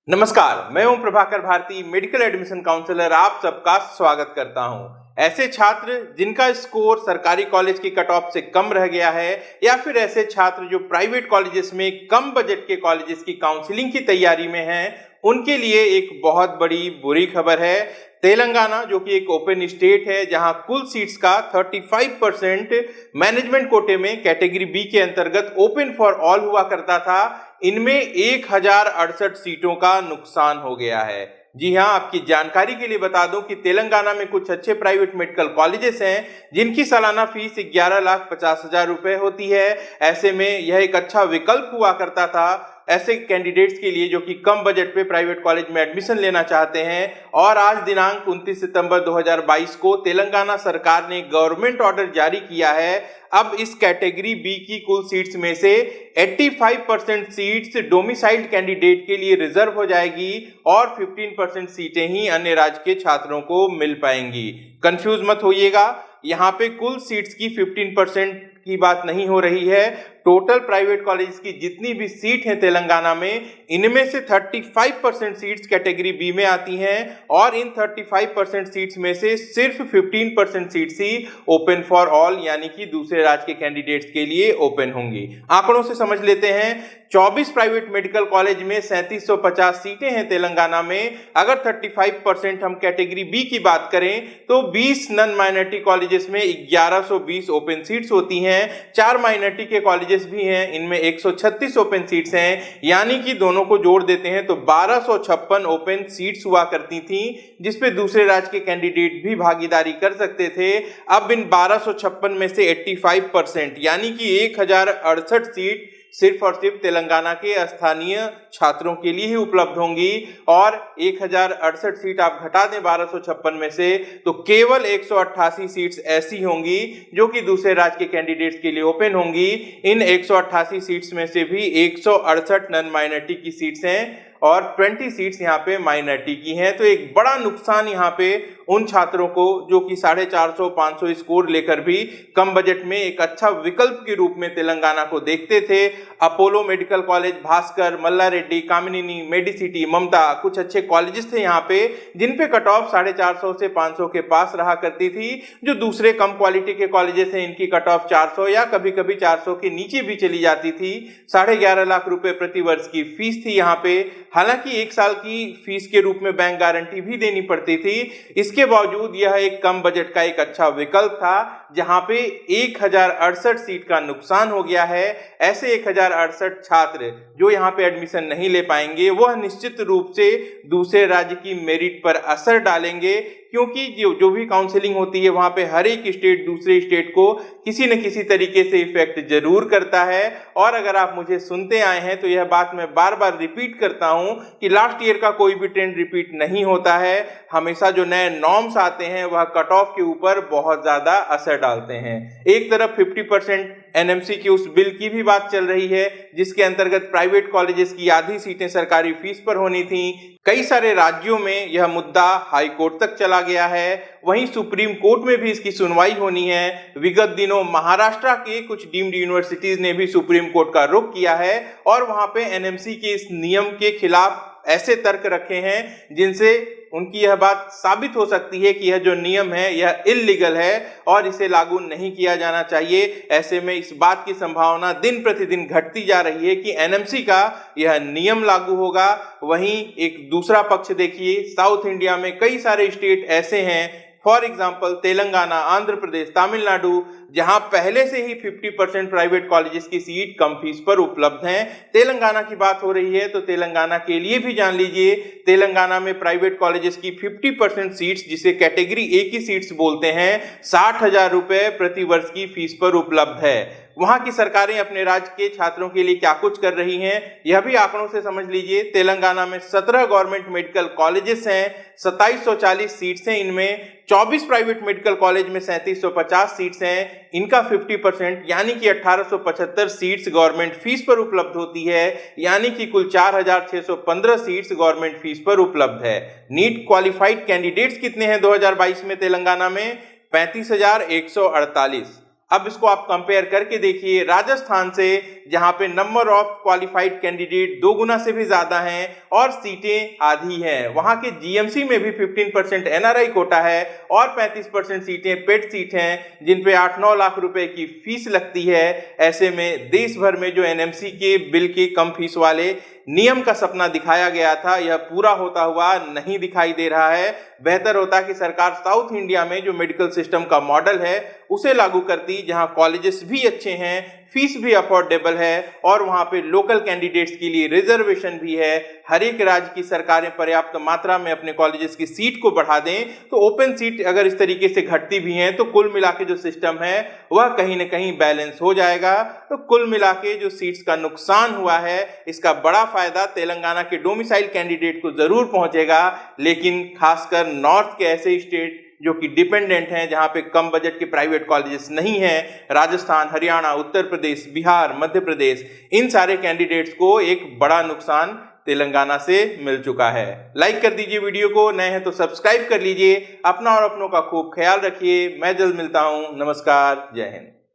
नमस्कार, मैं Om Prabhakar Bharti, medical admission counsellor आप सबका स्वागत करता हूं। ऐसे छात्र जिनका स्कोर सरकारी कॉलेज की कट ऑफ से कम रह गया है या फिर ऐसे छात्र जो प्राइवेट कॉलेजेस में कम बजट के कॉलेजेस की काउंसलिंग की तैयारी में हैं, उनके लिए एक बहुत बड़ी बुरी खबर है। तेलंगाना जो कि एक ओपन स्टेट है, जहां कुल सीट्स का 35% मैनेजमेंट कोटे में कैटेगरी बी के अंतर्गत ओपन फॉर ऑल हुआ करता था, इनमें 1068 सीटों का नुकसान हो गया है। जी हां, आपकी जानकारी के लिए बता दूं कि तेलंगाना में कुछ अच्छे प्राइवेट मेडिकल कॉलेजेस हैं जिनकी सालाना फीस 11,50,000 रुपए होती है। ऐसे में यह एक अच्छा विकल्प हुआ करता था ऐसे कैंडिडेट्स के लिए जो कि कम बजट पे प्राइवेट कॉलेज में एडमिशन लेना चाहते हैं। और आज दिनांक 29 सितंबर 2022 को तेलंगाना सरकार ने गवर्नमेंट ऑर्डर जारी किया है। अब इस कैटेगरी बी की कुल सीट्स में से 85% सीट्स डोमिसाइल्ड कैंडिडेट के लिए रिजर्व हो जाएगी और 15% सीटें ही अन्य राज्य के छात्रों को मिल पाएंगी। कंफ्यूज मत होइएगा, यहाँ पे कुल सीट्स की 15% की बात नहीं हो रही है। टोटल प्राइवेट कॉलेज की जितनी भी सीट है तेलंगाना में, इनमें से 35% सीट्स कैटेगरी बी में आती हैं और इन 35% सीट्स में से सिर्फ 15% seats he open for all यानी कि दूसरे राज्य के कैंडिडेट्स के लिए ओपन होंगी। आंकड़ों से समझ लेते हैं, 24 प्राइवेट मेडिकल कॉलेज में 3750 सीटें हैं तेलंगाना में। अगर 35% हम कैटेगरी बी की बात करें तो 20 नॉन माइनॉरिटी कॉलेजेस में 1120 ओपन सीट्स होती हैं। 4 माइनॉरिटी के कॉलेजेस भी हैं, इनमें 136 ओपन सीट्स हैं, यानी कि दोनों को जोड़ देते हैं तो 1256 ओपन सीट्स हुआ करती थी जिसपे दूसरे राज्य के कैंडिडेट भी भागीदारी कर सकते थे। अब इन 1256 में से 85% यानी कि 1068 सीट सिर्फ और सिर्फ तेलंगाना के स्थानीय छात्रों के लिए ही उपलब्ध होंगी। और 1068 सीट आप घटा दें 1256 में से तो केवल 188 सीट्स ऐसी होंगी जो कि दूसरे राज्य के कैंडिडेट्स के लिए ओपन होंगी। इन 188 सीट्स में से भी 168 नॉन माइनॉरिटी की सीट्स हैं और 20 सीट्स यहाँ पे माइनॉरिटी की हैं। तो एक बड़ा नुकसान यहाँ पे उन छात्रों को जो कि 450-500 स्कोर लेकर भी कम बजट में एक अच्छा विकल्प के रूप में तेलंगाना को देखते थे। अपोलो मेडिकल कॉलेज, भास्कर, मल्ला रेड्डी, कामिनी, मेडिसिटी, ममता, कुछ अच्छे कॉलेजेस थे यहाँ पे जिन पे कट ऑफ 450 से 500 के पास रहा करती थी। जो दूसरे कम क्वालिटी के कॉलेजेस हैं इनकी कट ऑफ 400 या कभी कभी 400 के नीचे भी चली जाती थी। 11.5 लाख रुपए प्रति वर्ष की फीस थी यहाँ पे। हालांकि 1 साल की फीस के रूप में बैंक गारंटी भी देनी पड़ती थी। इसके बावजूद यह एक कम बजट का एक अच्छा विकल्प था जहां पे 1068 सीट का नुकसान हो गया है। ऐसे 1068 छात्र जो यहाँ पे एडमिशन नहीं ले पाएंगे वह निश्चित रूप से दूसरे राज्य की मेरिट पर असर डालेंगे, क्योंकि जो भी काउंसलिंग होती है वहां पे हर एक स्टेट दूसरे स्टेट को किसी न किसी तरीके से इफेक्ट जरूर करता है। और अगर आप मुझे सुनते आए हैं तो यह बात मैं बार बार रिपीट करता हूं कि लास्ट ईयर का कोई भी ट्रेंड रिपीट नहीं होता है। हमेशा जो नए नॉर्म्स आते हैं वह कट ऑफ के ऊपर बहुत ज्यादा असर डालते हैं। एक तरफ 50% एनएमसी की उस बिल की भी बात चल रही है जिसके अंतर्गत प्राइवेट कॉलेजेस की आधी सीटें सरकारी फीस पर होनी थी। कई सारे राज्यों में यह मुद्दा हाई कोर्ट तक चला गया है, वहीं सुप्रीम कोर्ट में भी इसकी सुनवाई होनी है। विगत दिनों महाराष्ट्र के कुछ डीम्ड यूनिवर्सिटीज ने भी सुप्रीम कोर्ट का रुख किया है और वहां पे एनएमसी के इस नियम के खिलाफ ऐसे तर्क रखे हैं जिनसे उनकी यह बात साबित हो सकती है कि यह जो नियम है यह इल्लीगल है और इसे लागू नहीं किया जाना चाहिए। ऐसे में इस बात की संभावना दिन प्रतिदिन घटती जा रही है कि एनएमसी का यह नियम लागू होगा। वहीं एक दूसरा पक्ष देखिए, साउथ इंडिया में कई सारे स्टेट ऐसे हैं, फॉर एग्जाम्पल तेलंगाना, आंध्र प्रदेश, तमिलनाडु, जहां पहले से ही 50% प्राइवेट कॉलेजेस की सीट कम फीस पर उपलब्ध हैं। तेलंगाना की बात हो रही है तो तेलंगाना के लिए भी जान लीजिए, तेलंगाना में प्राइवेट कॉलेजेस की 50% सीट्स, जिसे कैटेगरी ए की सीट्स बोलते हैं, 60,000 रुपए प्रति वर्ष की फीस पर उपलब्ध है। वहां की सरकारें अपने राज्य के छात्रों के लिए क्या कुछ कर रही हैं यह भी आंकड़ों से समझ लीजिए। तेलंगाना में 17 गवर्नमेंट मेडिकल कॉलेजेस हैं, 2740 सीट्स हैं, इनमें 24 प्राइवेट मेडिकल कॉलेज में 3750 सीट्स हैं, इनका 50% यानी कि 1875 सीट्स गवर्नमेंट फीस पर उपलब्ध होती है, यानी कि कुल 4615 सीट्स गवर्नमेंट फीस पर उपलब्ध है। नीट क्वालिफाइड कैंडिडेट्स कितने हैं 2022 में तेलंगाना में? 35,148। अब इसको आप कंपेयर करके देखिए, राजस्थान से जहां पे नंबर ऑफ क्वालिफाइड कैंडिडेट 2 गुना से भी ज्यादा हैं और सीटें आधी हैं। वहां के जीएमसी में भी 15% एनआरआई कोटा है और 35% सीटें पेड सीट हैं जिन पे 8-9 लाख रुपए की फीस लगती है। ऐसे में देश भर में जो एनएमसी के बिल के कम फीस वाले नियम का सपना दिखाया गया था, यह पूरा होता हुआ नहीं दिखाई दे रहा है। बेहतर होता कि सरकार साउथ इंडिया में जो मेडिकल सिस्टम का मॉडल है उसे लागू करती, जहां कॉलेजेस भी अच्छे हैं, फीस भी अफोर्डेबल है और वहां पे लोकल कैंडिडेट्स के लिए रिजर्वेशन भी है। हर एक राज्य की सरकारें पर्याप्त मात्रा में अपने कॉलेजेस की सीट को बढ़ा दें तो ओपन सीट अगर इस तरीके से घटती भी हैं तो कुल मिला के जो सिस्टम है वह कहीं ना कहीं बैलेंस हो जाएगा। तो कुल मिला के जो सीट्स का नुकसान हुआ है इसका बड़ा फायदा तेलंगाना के डोमिसाइल कैंडिडेट को जरूर पहुंचेगा, लेकिन खासकर नॉर्थ के ऐसे स्टेट जो कि डिपेंडेंट हैं, जहां पे कम बजट के प्राइवेट कॉलेजेस नहीं हैं, राजस्थान, हरियाणा, उत्तर प्रदेश, बिहार, मध्य प्रदेश, इन सारे कैंडिडेट्स को एक बड़ा नुकसान तेलंगाना से मिल चुका है। लाइक कर दीजिए वीडियो को, नए हैं तो सब्सक्राइब कर लीजिए। अपना और अपनों का खूब ख्याल रखिए। मैं जल्द मिलता हूं। नमस्कार, जय हिंद।